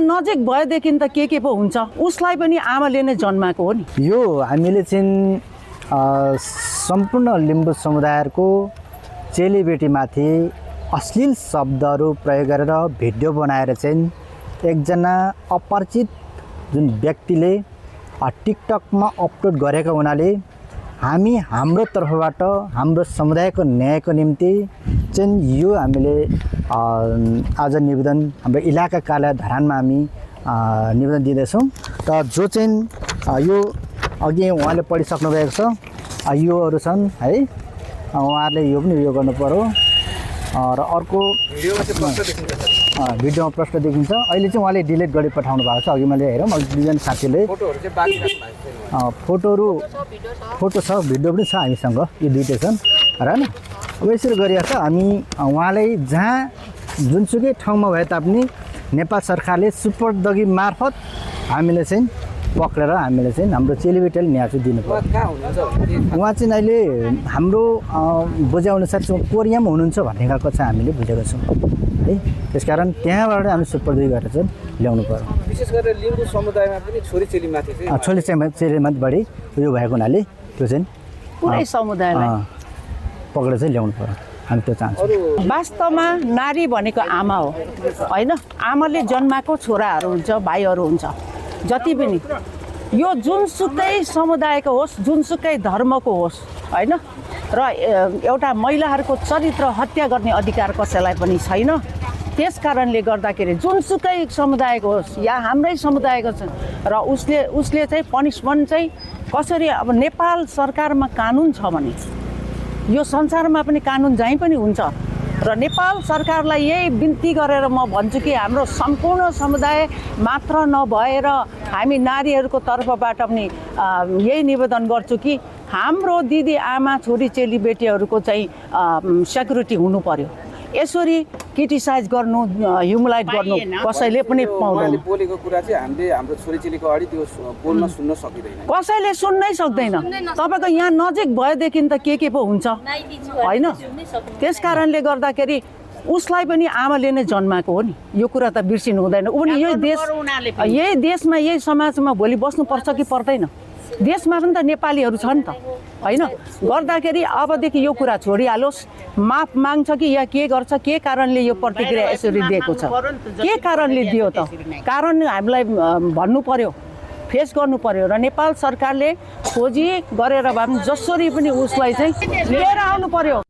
नजिक भएदेखि त के पो हुन्छ, उसलाई पनि आमाले नै जन्माएको हो नि। यो हामीले चाहिँ सम्पूर्ण लिम्बू समुदायको चेलीबेटीमाथि अश्लील शब्दहरू प्रयोग गरेर भिडियो बनाएर चाहिँ एकजना अपरिचित जुन व्यक्तिले टिकटकमा अपलोड गरेको हुनाले हामी हाम्रो तर्फबाट हाम्रो समुदायको न्यायको निम्ति चाहिँ यो हामीले आज निवेदन हाम्रो इलाका कार्यालय धरानमा हामी निवेदन दिँदैछौँ। र जो चाहिँ यो अघि उहाँले पढिसक्नु भएको छ, योहरू छन् है, उहाँहरूले यो पनि उयो गर्नु पर्यो। र अर्को भिडियोमा प्रश्न देखिन्छ। अहिले चाहिँ उहाँले डिलिट गरी पठाउनु भएको छ। अघि मैले हेरौँ, दुईजना साथीले फोटो छ, भिडियो पनि छ हामीसँग, यो दुइटै छन् र होइन। अब यसरी गरिएको छ। हामी उहाँलाई जहाँ जुनसुकै ठाउँमा भए तापनि नेपाल सरकारले सुपरदगी मार्फत हामीले चाहिँ पक्रेर हामीले चाहिँ हाम्रो चेलीबेटीले न्याय चाहिँ दिनु पर्यो। उहाँ चाहिँ अहिले हाम्रो बुझाएअनुसार चाहिँ कोरियामा हुनुहुन्छ भन्ने खालको चाहिँ हामीले बुझेको छौँ है। त्यसकारण त्यहाँबाट हामी सुपरदगी गरेर चाहिँ ल्याउनु पर्यो। विशेष गरेर लिम्बू समुदायमा पनि छोरी चेलीमाथि बढी उयो भएको हुनाले त्यो चाहिँ पुरै समुदायलाई पक्रेर चाहिँ ल्याउनु पर्यो, हामी त्यो चाहन्छौँ। वास्तवमा नारी भनेको आमा हो होइन। आमाले जन्माएको छोराहरू हुन्छ, भाइहरू हुन्छ, जति पनि यो जुनसुकै समुदायको होस्, जुनसुकै धर्मको होस् होइन। र एउटा महिलाहरूको चरित्र हत्या गर्ने अधिकार कसैलाई पनि छैन। त्यस कारणले गर्दाखेरि जुनसुकै समुदायको होस् या हाम्रै समुदायको छ र उसले चाहिँ पनिसमेन्ट चाहिँ कसरी, अब नेपाल सरकारमा कानुन छ भने यो संसारमा पनि कानुन जहीँ पनि हुन्छ। र नेपाल सरकारलाई यही बिन्ती गरेर म भन्छु कि हाम्रो सम्पूर्ण समुदाय मात्र नभएर हामी नारीहरूको तर्फबाट पनि यही निवेदन गर्छु कि हाम्रो दिदी आमा छोरी चेलीबेटीहरूको चाहिँ सेक्युरिटी हुनु पर्यो। यसरी क्रिटिसाइज गर्नु, ह्युमिलाइट गर्नु कसैले पनि पाउँदैन। बोलेको कुरा चाहिँ हामीले हाम्रो छोरीचेलीको अगाडि त्यो बोल्न सुन्न सकिँदैन, कसैले सुन्नै सक्दैन। तपाईँको यहाँ नजिक भएदेखि त के पो हुन्छ होइन। त्यस कारणले गर्दाखेरि उसलाई पनि आमाले नै जन्माएको हो नि। यो कुरा त बिर्सिनु हुँदैन। ऊ पनि यही देशमा यही समाजमा भोलि बस्नुपर्छ कि पर्दैन? देशमा पनि त नेपालीहरू छन् त होइन। गर्दाखेरि अबदेखि यो कुरा छोडिहालोस्। माफ माग्छ कि या के गर्छ, के कारणले यो प्रतिक्रिया यसरी दिएको छ, के कारणले दियो त, कारण हामीलाई भन्नु पर्यो, फेस गर्नु पर्यो। र नेपाल सरकारले खोजी गरेर भए पनि जसरी पनि उसलाई चाहिँ लिएर आउनु पर्यो।